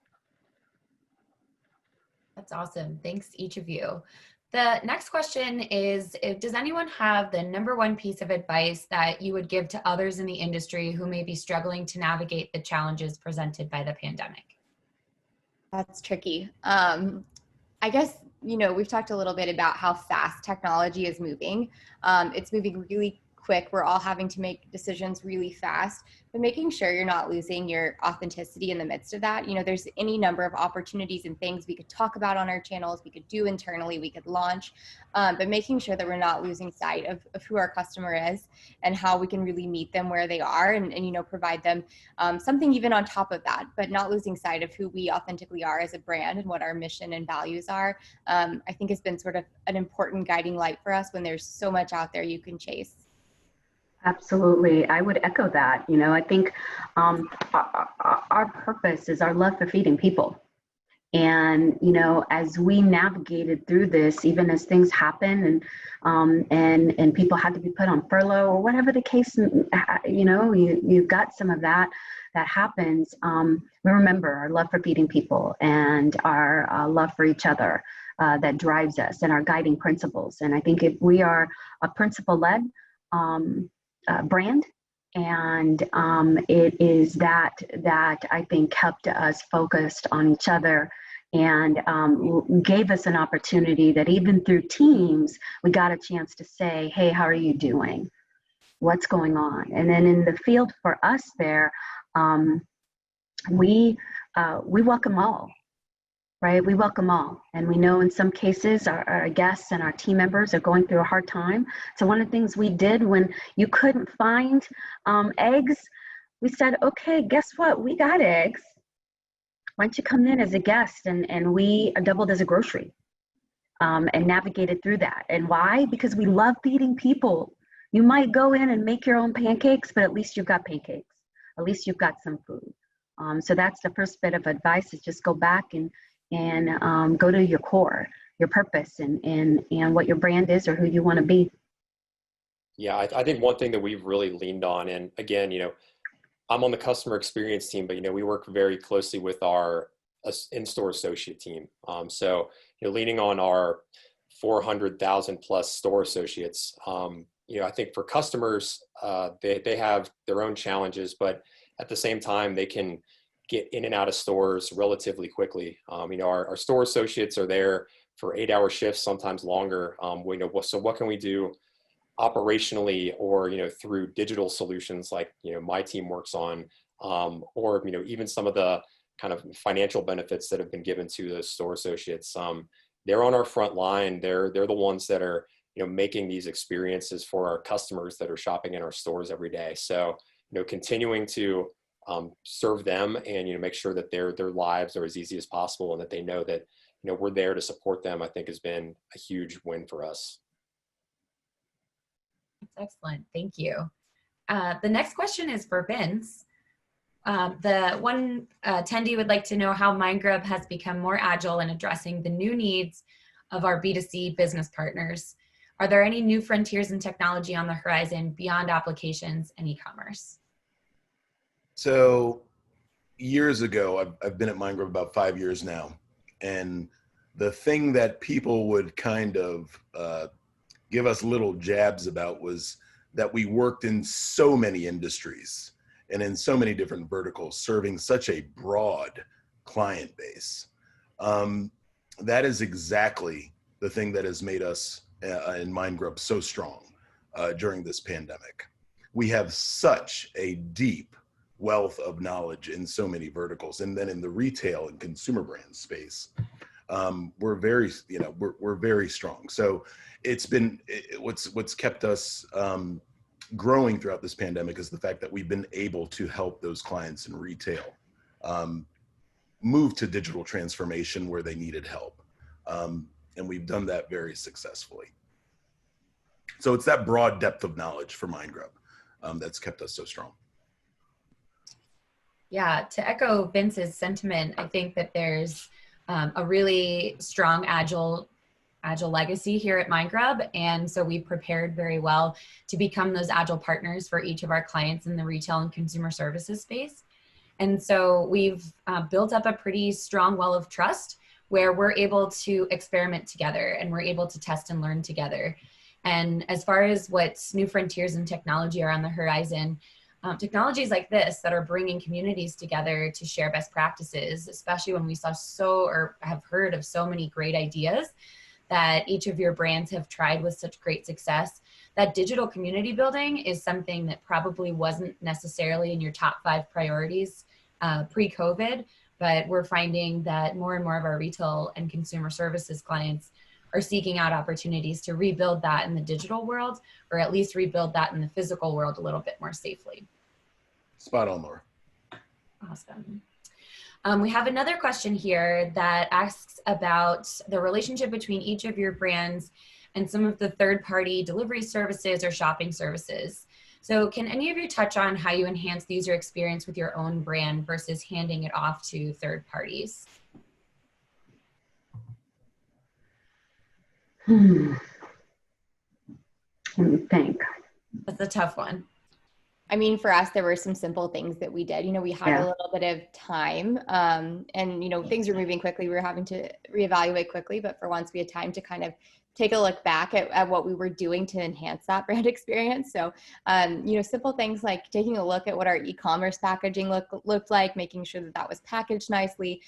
That's awesome. Thanks, each of you. The next question is, does anyone have the number one piece of advice that you would give to others in the industry who may be struggling to navigate the challenges presented by the pandemic? That's tricky. I guess, we've talked a little bit about how fast technology is moving. It's moving really quick. We're all having to make decisions really fast, but making sure you're not losing your authenticity in the midst of that. There's any number of opportunities and things we could talk about on our channels, we could do internally, we could launch, but making sure that we're not losing sight of who our customer is and how we can really meet them where they are and provide them something even on top of that, but not losing sight of who we authentically are as a brand and what our mission and values are. I think has been sort of an important guiding light for us when there's so much out there you can chase. Absolutely. I would echo that. I think our purpose is our love for feeding people. And, as we navigated through this, even as things happen and people had to be put on furlough or whatever the case, you've got some of that happens. We remember our love for feeding people and our love for each other that drives us and our guiding principles. And I think if we are a principle-led brand, and it is that I think kept us focused on each other and gave us an opportunity that even through Teams, we got a chance to say, hey, how are you doing? What's going on? And then in the field for us there, we welcome all. Right? We welcome all. And we know in some cases our guests and our team members are going through a hard time. So one of the things we did when you couldn't find eggs, we said, okay, guess what? We got eggs. Why don't you come in as a guest? And we doubled as a grocery and navigated through that. And why? Because we love feeding people. You might go in and make your own pancakes, but at least you've got pancakes. At least you've got some food. So that's the first bit of advice is just go back and go to your core, your purpose, and what your brand is or who you want to be. Yeah, I think one thing that we've really leaned on, and again, I'm on the customer experience team, but we work very closely with our in-store associate team. So leaning on our 400,000 plus store associates. I think for customers, they have their own challenges, but at the same time, they can get in and out of stores relatively quickly. Our store associates are there for 8-hour shifts, sometimes longer. So what can we do operationally or, through digital solutions like, my team works on, or, even some of the kind of financial benefits that have been given to the store associates. They're on our front line. They're the ones that are, making these experiences for our customers that are shopping in our stores every day. So, continuing to serve them and make sure that their lives are as easy as possible and that they know that we're there to support them, I think has been a huge win for us. That's excellent. Thank you. The next question is for Vince. The one attendee would like to know how Mindgrub has become more agile in addressing the new needs of our B2C business partners. Are there any new frontiers in technology on the horizon beyond applications and e-commerce? So years ago, I've been at Mindgrub about 5 years now. And the thing that people would kind of give us little jabs about was that we worked in so many industries and in so many different verticals, serving such a broad client base. That is exactly the thing that has made us in Mindgrub so strong during this pandemic. We have such a deep wealth of knowledge in so many verticals, and then in the retail and consumer brand space, we're very strong. So it's been what's kept us growing throughout this pandemic is the fact that we've been able to help those clients in retail move to digital transformation where they needed help. And we've done that very successfully. So it's that broad depth of knowledge for Mindgrub that's kept us so strong. Yeah, to echo Vince's sentiment, I think that there's a really strong Agile legacy here at Mindgrub. And so we prepared very well to become those Agile partners for each of our clients in the retail and consumer services space. And so we've built up a pretty strong well of trust where we're able to experiment together and we're able to test and learn together. And as far as what new frontiers in technology are on the horizon, technologies like this that are bringing communities together to share best practices, especially when we have heard of so many great ideas that each of your brands have tried with such great success, that digital community building is something that probably wasn't necessarily in your top 5 priorities pre-COVID, but we're finding that more and more of our retail and consumer services clients are seeking out opportunities to rebuild that in the digital world, or at least rebuild that in the physical world a little bit more safely. Spot on, Laura. Awesome. We have another question here that asks about the relationship between each of your brands and some of the third-party delivery services or shopping services. So can any of you touch on how you enhance the user experience with your own brand versus handing it off to third parties? Let me think. That's a tough one. I mean, for us, there were some simple things that we did. We had a little bit of time and, things were moving quickly. We were having to reevaluate quickly, but for once we had time to kind of take a look back at what we were doing to enhance that brand experience. So, simple things like taking a look at what our e-commerce packaging looked like, making sure that was packaged nicely,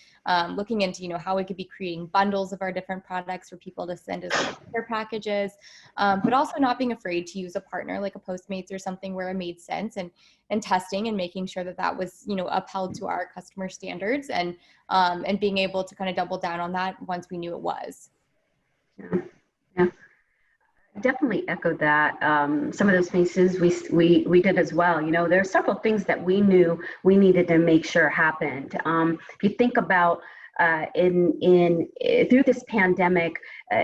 looking into, how we could be creating bundles of our different products for people to send as their packages, but also not being afraid to use a partner like a Postmates or something where it made sense, and testing and making sure that was, upheld to our customer standards, and being able to kind of double down on that once we knew it was. Yeah, definitely echo that. Some of those pieces we did as well. There are several things that we knew we needed to make sure happened. If you think about through this pandemic,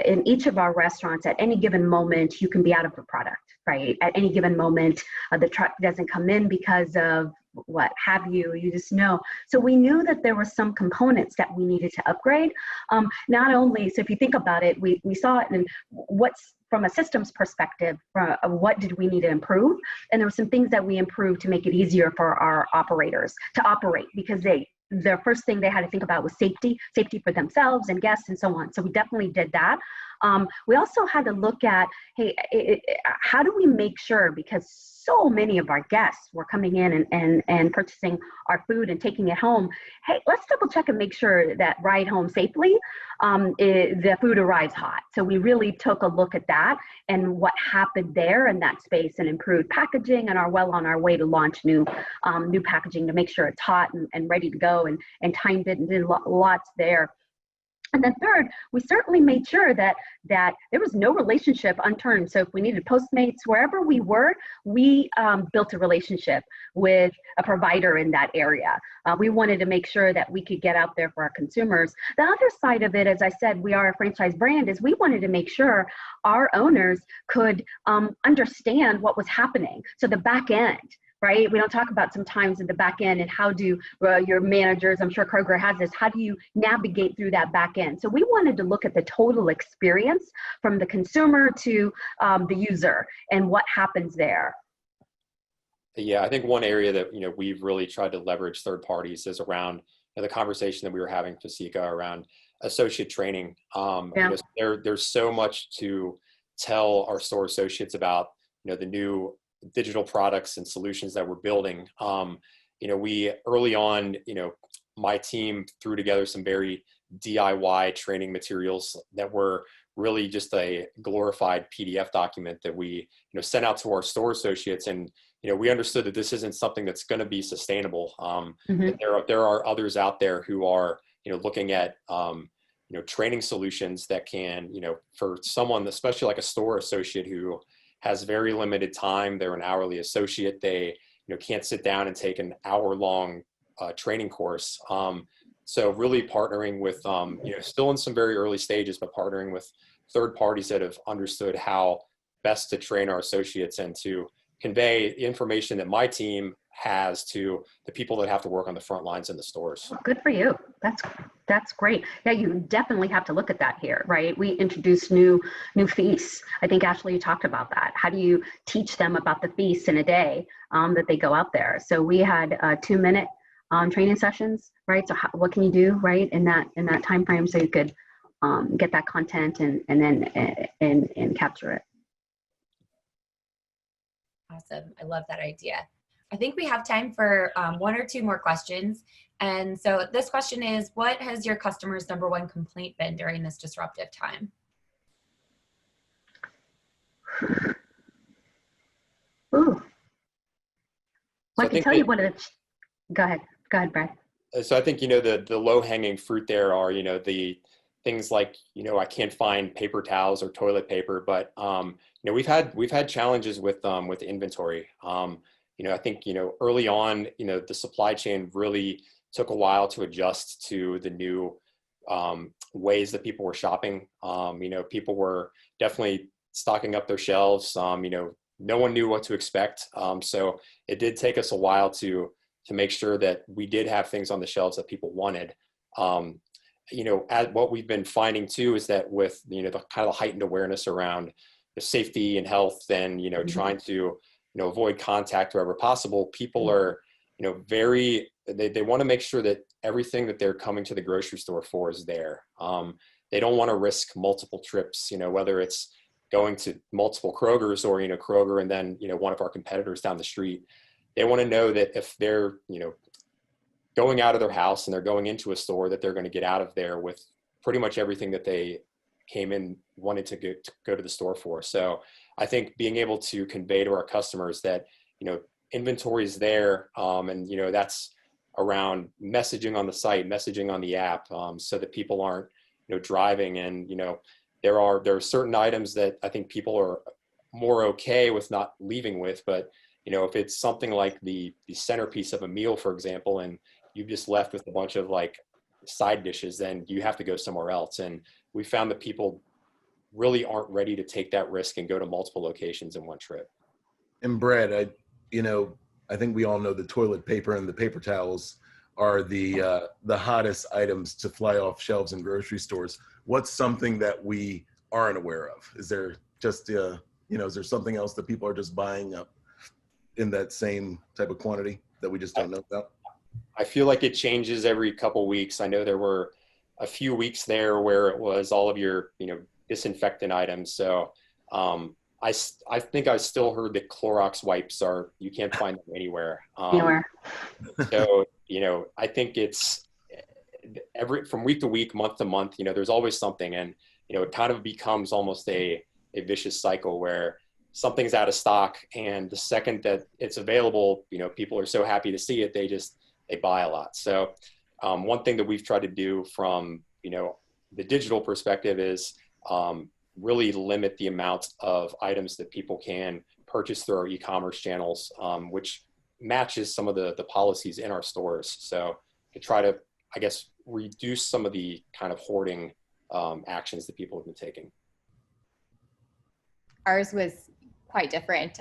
in each of our restaurants, at any given moment, you can be out of a product, right? At any given moment, the truck doesn't come in because of what have you just know. So we knew that there were some components that we needed to upgrade. Not only, so if you think about it, we saw it in what's from a systems perspective, what did we need to improve? And there were some things that we improved to make it easier for our operators to operate, because the first thing they had to think about was safety for themselves and guests and so on. So we definitely did that. We also had to look at, how do we make sure, because so many of our guests were coming in and purchasing our food and taking it home. Hey, let's double check and make sure that ride home safely, the food arrives hot. So we really took a look at that and what happened there in that space, and improved packaging, and are well on our way to launch new packaging to make sure it's hot and ready to go, and timed it and did lots there. And then third, we certainly made sure that there was no relationship unturned. So if we needed Postmates, wherever we were, we built a relationship with a provider in that area. We wanted to make sure that we could get out there for our consumers. The other side of it, as I said, we are a franchise brand, is we wanted to make sure our owners could understand what was happening. So the back end, right? We don't talk about sometimes in the back end, and how do your managers, I'm sure Kroger has this, how do you navigate through that back end? So we wanted to look at the total experience from the consumer to the user and what happens there. Yeah, I think one area that we've really tried to leverage third parties is around the conversation that we were having, Fasika, around associate training. There's so much to tell our store associates about the new digital products and solutions that we're building. We early on, my team threw together some very DIY training materials that were really just a glorified PDF document that we sent out to our store associates. And we understood that this isn't something that's going to be sustainable. There are others out there who are looking at training solutions that can for someone, especially like a store associate who has very limited time, they're an hourly associate, they can't sit down and take an hour-long training course. So really partnering with, still in some very early stages, but partnering with third parties that have understood how best to train our associates and to convey the information that my team has to the people that have to work on the front lines in the stores. Good for you. That's great. Yeah, you definitely have to look at that here, right? We introduced new feasts. I think Ashley, you talked about that. How do you teach them about the feasts in a day that they go out there? So we had 2-minute training sessions, right? So what can you do, right, in that time frame, so you could get that content and then capture it. Awesome. I love that idea. I think we have time for 1 or 2 more questions. And so this question is, what has your customer's #1 complaint been during this disruptive time? Ooh. Well, I can tell you what go ahead, Brad. So I think, the low hanging fruit there are, the things like, I can't find paper towels or toilet paper, but, we've had challenges with inventory. I think, early on, the supply chain really took a while to adjust to the new ways that people were shopping. People were definitely stocking up their shelves. No one knew what to expect. So it did take us a while to make sure that we did have things on the shelves that people wanted. What we've been finding too is that with, the kind of heightened awareness around the safety and health and, trying to, avoid contact wherever possible, people are, they want to make sure that everything that they're coming to the grocery store for is there. They don't want to risk multiple trips, whether it's going to multiple Krogers or, Kroger and then, one of our competitors down the street. They want to know that if they're, going out of their house and they're going into a store, that they're going to get out of there with pretty much everything that they came in wanted to go to the store for. So I think being able to convey to our customers that, inventory is there, and, that's around messaging on the site, messaging on the app, so that people aren't, driving. And, there are certain items that I think people are more okay with not leaving with, but, if it's something like the centerpiece of a meal, for example, and you've just left with a bunch of like side dishes, then you have to go somewhere else. And we found that people really aren't ready to take that risk and go to multiple locations in one trip. And Brad, I think we all know the toilet paper and the paper towels are the hottest items to fly off shelves in grocery stores. What's something that we aren't aware of? Is there just, is there something else that people are just buying up in that same type of quantity that we just don't know about? I feel like it changes every couple weeks. I know there were a few weeks there where it was all of your, disinfectant items. So I think I still heard that Clorox wipes you can't find them anywhere. So, I think it's from week to week, month to month, there's always something. And, it kind of becomes almost a vicious cycle where something's out of stock. And the second that it's available, people are so happy to see it, they buy a lot. So one thing that we've tried to do from, the digital perspective is really limit the amount of items that people can purchase through our e-commerce channels, which matches some of the policies in our stores. So to try to, I guess, reduce some of the kind of hoarding actions that people have been taking. Ours was quite different.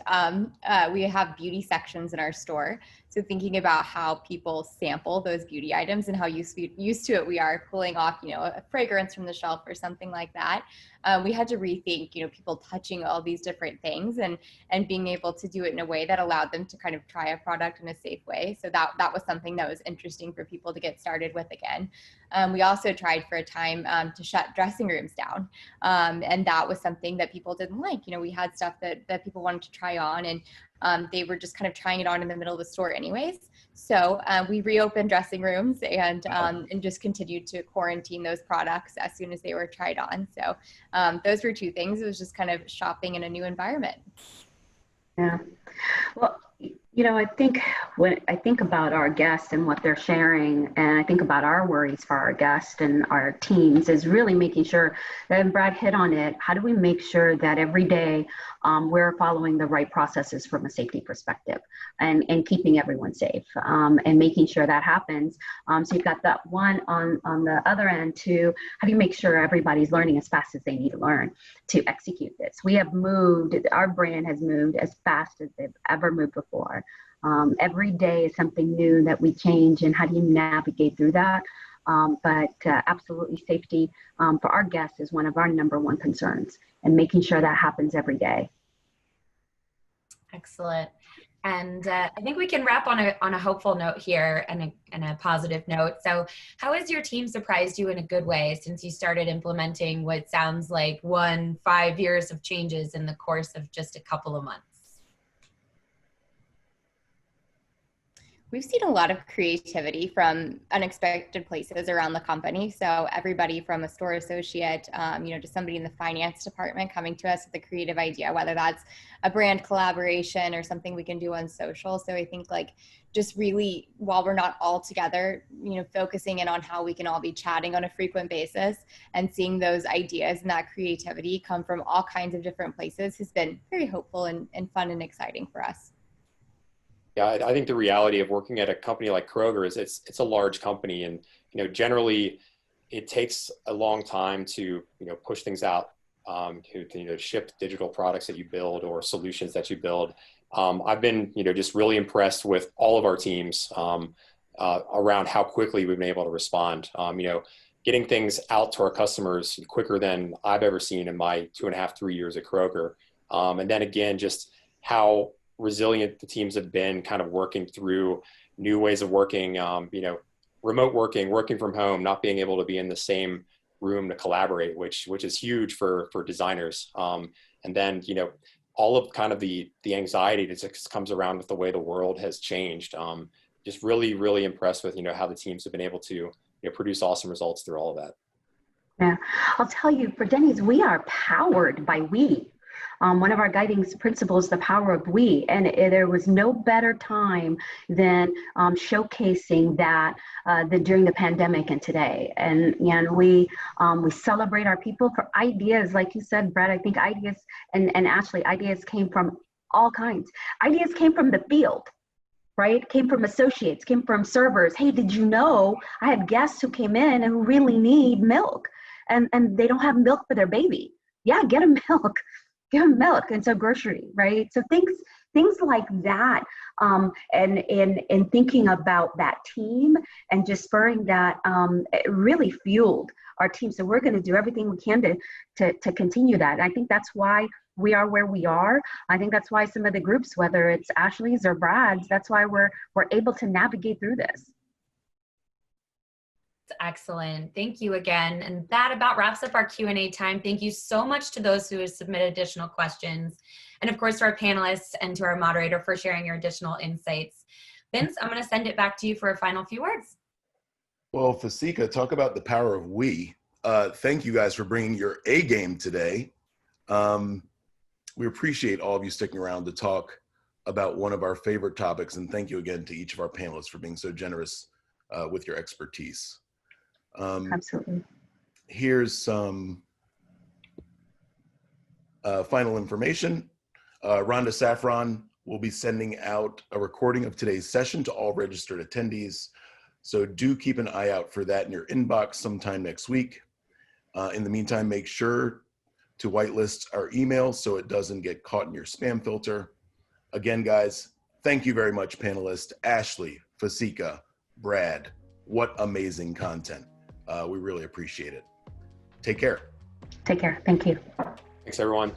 We have beauty sections in our store. So thinking about how people sample those beauty items and how used to it we are pulling off, a fragrance from the shelf or something like that. We had to rethink, people touching all these different things and being able to do it in a way that allowed them to kind of try a product in a safe way. So that was something that was interesting for people to get started with again. We also tried for a time to shut dressing rooms down. And that was something that people didn't like. We had stuff that people wanted to try on and they were just kind of trying it on in the middle of the store anyways. So we reopened dressing rooms and just continued to quarantine those products as soon as they were tried on. So those were two things. It was just kind of shopping in a new environment. Yeah. Well, I think when I think about our guests and what they're sharing, and I think about our worries for our guests and our teams, is really making sure that, and Brad hit on it, how do we make sure that every day we're following the right processes from a safety perspective and keeping everyone safe and making sure that happens. So you've got that one on the other end to how do you make sure everybody's learning as fast as they need to learn to execute this. We have moved, our brand has moved as fast as they've ever moved before. Every day is something new that we change, and how do you navigate through that? But absolutely safety for our guests is one of our number one concerns, and making sure that happens every day. Excellent. And I think we can wrap on a hopeful note here and a positive note. So how has your team surprised you in a good way since you started implementing what sounds like 5 years of changes in the course of just a couple of months? We've seen a lot of creativity from unexpected places around the company. So everybody from a store associate, to somebody in the finance department coming to us with a creative idea, whether that's a brand collaboration or something we can do on social. So I think just really, while we're not all together, focusing in on how we can all be chatting on a frequent basis and seeing those ideas and that creativity come from all kinds of different places has been very hopeful and fun and exciting for us. Yeah, I think the reality of working at a company like Kroger is it's a large company, and generally it takes a long time to push things out, to ship digital products that you build or solutions that you build. I've been just really impressed with all of our teams around how quickly we've been able to respond. Getting things out to our customers quicker than I've ever seen in my 2.5, 3 years at Kroger, and then again just how resilient the teams have been, kind of working through new ways of working, remote working from home, not being able to be in the same room to collaborate, which is huge for designers. And then, all of kind of the anxiety that just comes around with the way the world has changed. Just really, really impressed with, how the teams have been able to produce awesome results through all of that. Yeah, I'll tell you, for Denny's, we are powered by we. One of our guiding principles, the power of we, and there was no better time than showcasing that than during the pandemic and today. And we celebrate our people for ideas, like you said, Brad. I think ideas and Ashley, ideas came from all kinds. Ideas came from the field, right? Came from associates, came from servers. Hey, did you know I had guests who came in and who really need milk, and they don't have milk for their baby? Yeah, get them milk. Give them milk. And so grocery, right? So things like that, and thinking about that team and just spurring that, it really fueled our team. So we're going to do everything we can to continue that. And I think that's why we are where we are. I think that's why some of the groups, whether it's Ashley's or Brad's, that's why we're able to navigate through this. Excellent. Thank you again. And that about wraps up our Q&A time. Thank you so much to those who have submitted additional questions. And of course, to our panelists and to our moderator for sharing your additional insights. Vince, I'm going to send it back to you for a final few words. Well, Fasika, talk about the power of we. Thank you guys for bringing your A game today. We appreciate all of you sticking around to talk about one of our favorite topics. And thank you again to each of our panelists for being so generous with your expertise. Absolutely. Here's some final information. Rhonda Saffron will be sending out a recording of today's session to all registered attendees. So do keep an eye out for that in your inbox sometime next week. In the meantime, make sure to whitelist our email so it doesn't get caught in your spam filter. Again, guys, thank you very much, panelists. Ashley, Fasika, Brad, what amazing content. We really appreciate it. Take care. Take care. Thank you. Thanks, everyone.